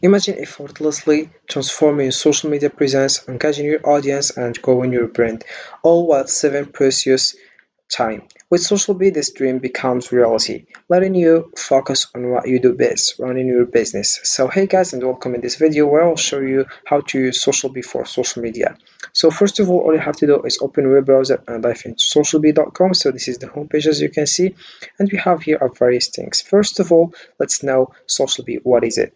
Imagine effortlessly transforming your social media presence, engaging your audience, and growing your brand, all while saving precious time. With SocialBee, this dream becomes reality, letting you focus on what you do best, running your business. So hey guys, and welcome in this video where I'll show you how to use SocialBee for social media. So first of all you have to do is open a web browser and dive into socialbee.com. So this is the homepage as you can see, and we have here our various things. First of all, let's know SocialBee. What is it?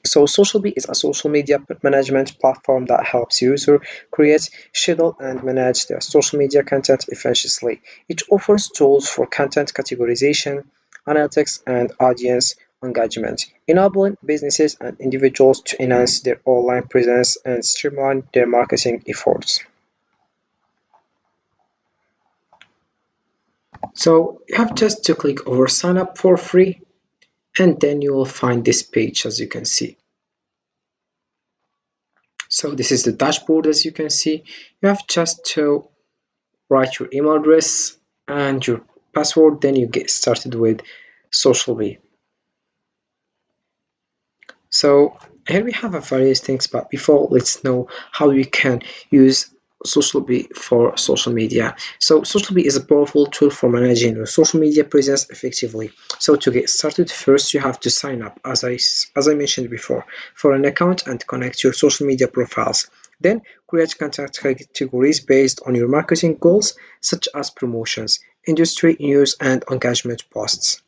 So SocialBee is a social media management platform that helps users create, schedule, and manage their social media content efficiently. It offers tools for content categorization, analytics, and audience engagement, enabling businesses and individuals to enhance their online presence and streamline their marketing efforts. So you have just to click over sign up for free, and then you will find this page as you can see. So this is the dashboard as you can see. You have just to write your email address and your password, then you get started with SocialBee. So here we have a various things, but before let's know how we can use SocialBee for social media. So SocialBee is a powerful tool for managing your social media presence effectively. So to get started, first you have to sign up, as I mentioned before, for an account and connect your social media profiles. Then create content categories based on your marketing goals, such as promotions, industry news, and engagement posts.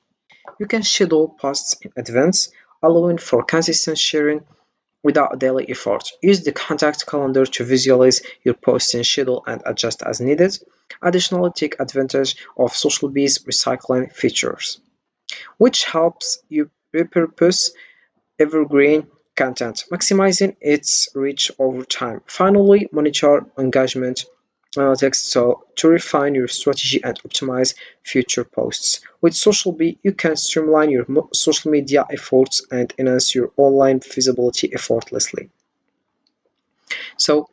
You can schedule posts in advance, allowing for consistent sharing without daily effort. Use the contact calendar to visualize your posting schedule and adjust as needed. Additionally, take advantage of SocialBee's recycling features, which helps you repurpose evergreen content, maximizing its reach over time. Finally, monitor engagement analytics to refine your strategy and optimize future posts. With SocialBee, you can streamline your social media efforts and enhance your online visibility effortlessly. So,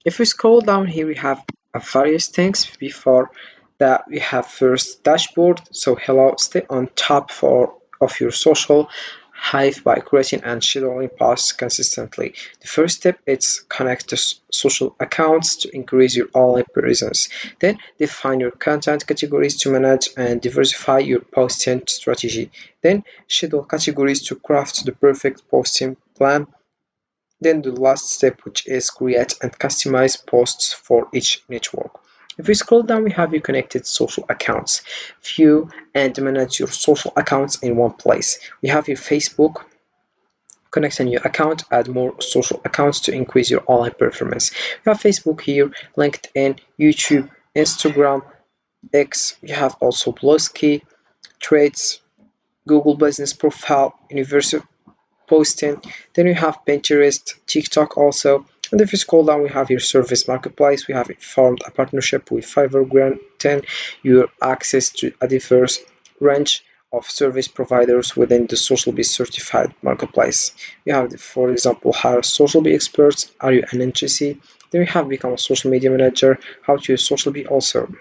if we scroll down here, we have various things. Before that, we have first dashboard. So, hello, stay on top of your social hive by creating and scheduling posts consistently. The first step is connect to social accounts to increase your online presence. Then define your content categories to manage and diversify your posting strategy. Then schedule categories to craft the perfect posting plan. Then the last step, which is create and customize posts for each network. If we scroll down, we have your connected social accounts. View and manage your social accounts in one place. We have your Facebook. Connect a new account, add more social accounts to increase your online performance. We have Facebook here, LinkedIn, YouTube, Instagram, X. We have also Blosky, Trades, Google Business Profile, Universal posting. Then we have Pinterest, TikTok also. And if you scroll down, we have your service marketplace. We have formed a partnership with Fiverr, granting you access to a diverse range of service providers within the SocialBee certified marketplace. We have, for example, hire SocialBee experts. Are you an NGC? Then we have become a social media manager. How to use SocialBee also.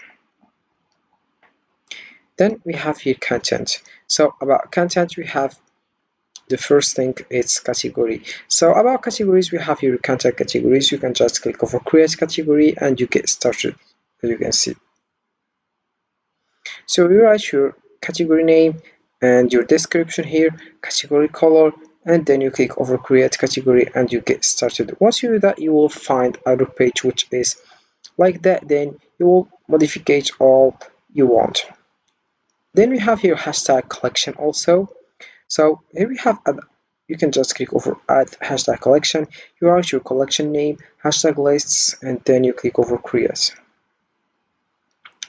Then we have here content. So about content, we have the first thing is category. So about categories, we have here content categories. You can just click over create category and you get started, as you can see. So you write your category name and your description here, category color, and then you click over create category and you get started. Once you do that, you will find other page which is like that. Then you will modify all you want. Then we have here hashtag collection also. So here we have you can just click over add hashtag collection. You write your collection name, hashtag lists, and then you click over create.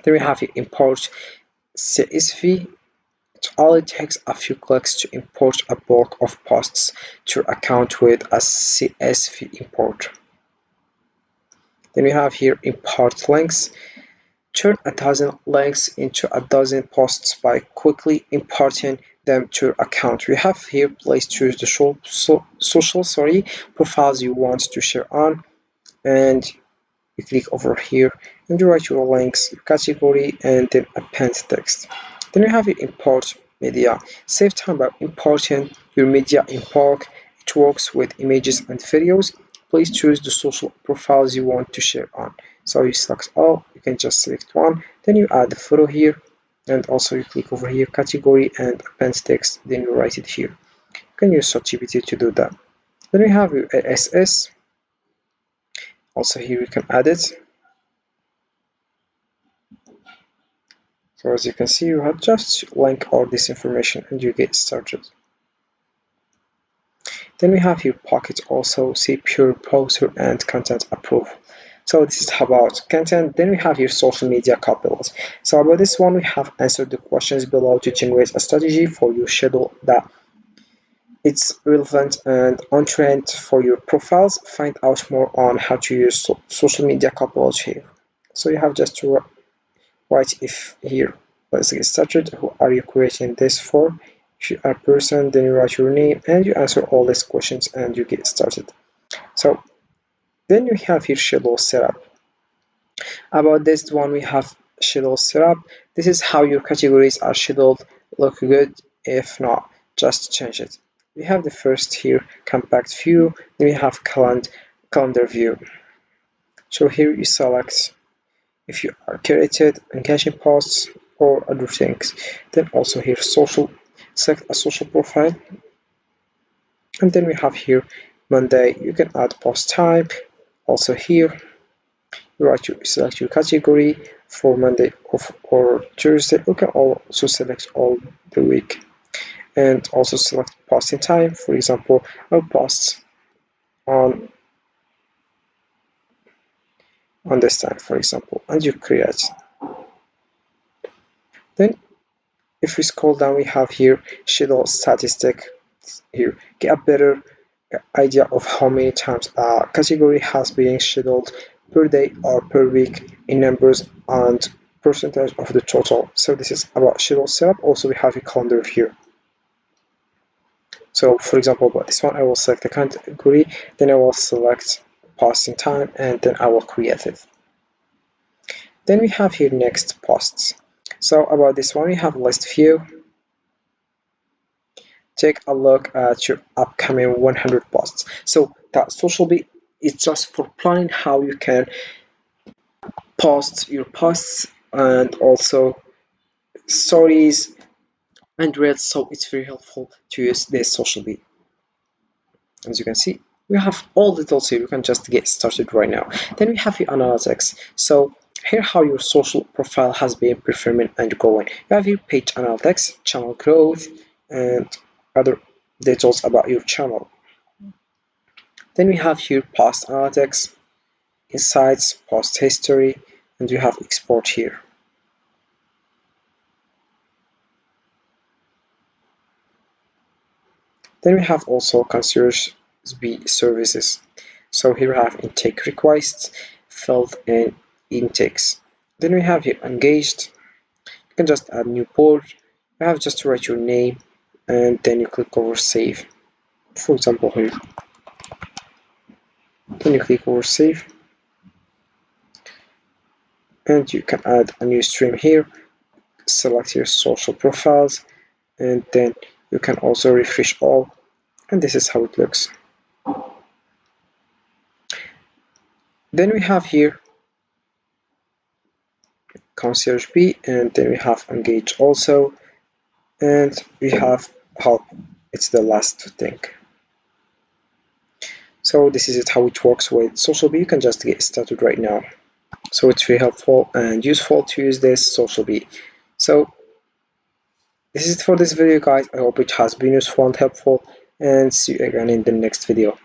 Then we have here import CSV. It takes a few clicks to import a bulk of posts to your account with a CSV import. Then we have here import links. Turn 1,000 links into 1,000 posts by quickly importing them to your account. We have here place choose the social profiles you want to share on, and you click over here and you write your links, your category, and then append text. Then you have your import media. Save time by importing your media in bulk. it works with images and videos. Please choose the social profiles you want to share on. So you select all, you can just select one, then you add the photo here, and also you click over here, category and append text, then you write it here. You can use SocialBee to do that. Then we have your SS, also here you can add it. So as you can see, you have just link all this information and you get started. Then we have here pocket also, see pure browser and content approval. So this is about content. Then we have here social media couples. So about this one, we have answered the questions below to generate a strategy for your schedule that it's relevant and on trend for your profiles. Find out more on how to use social media couples here. So you have just to write if here. Let's get started. Who are you creating this for? If you are a person, then you write your name and you answer all these questions and you get started. So then we have here schedule setup. About this one, we have schedule setup. This is how your categories are scheduled. Look good. If not, just change it. We have the first here compact view. Then we have calendar view. So here you select if you are curated, engaging posts, or other things. Then also here social, select a social profile. And then we have here Monday. You can add post type. Also here you select your category for Monday or Tuesday. You can also select all the week and also select posting time. For example, I'll post on this time, for example, and you create. Then if we scroll down, we have here schedule statistic. Here get a better idea of how many times a category has been scheduled per day or per week in numbers and percentage of the total. So this is about schedule setup. Also we have a calendar view. So for example, about this one, I will select the category, then I will select posting time, and then I will create it. Then we have here next posts. So about this one, we have list view. Take a look at your upcoming 100 posts. So that SocialBee is just for planning how you can post your posts and also stories and reels. So it's very helpful to use this SocialBee. As you can see, we have all the tools here. You can just get started right now. Then we have your analytics. So here how your social profile has been performing and going. You have your page analytics, channel growth, and other details about your channel. Then we have here post analytics, insights, post history, and you have export here. Then we have also SocialBee services. So here we have intake requests, filled and intakes. Then we have here engaged. You can just add new board. You have just to write your name and then you click over save. For example here. Then you click over save. And you can add a new stream here. Select your social profiles and then you can also refresh all, and this is how it looks. Then we have here SocialBee, and then we have engage also, and we have help. It's the last thing. So this is it how it works with SocialBee. You can just get started right now. So it's very helpful and useful to use this SocialBee. So this is it for this video, guys. I hope it has been useful and helpful, and see you again in the next video.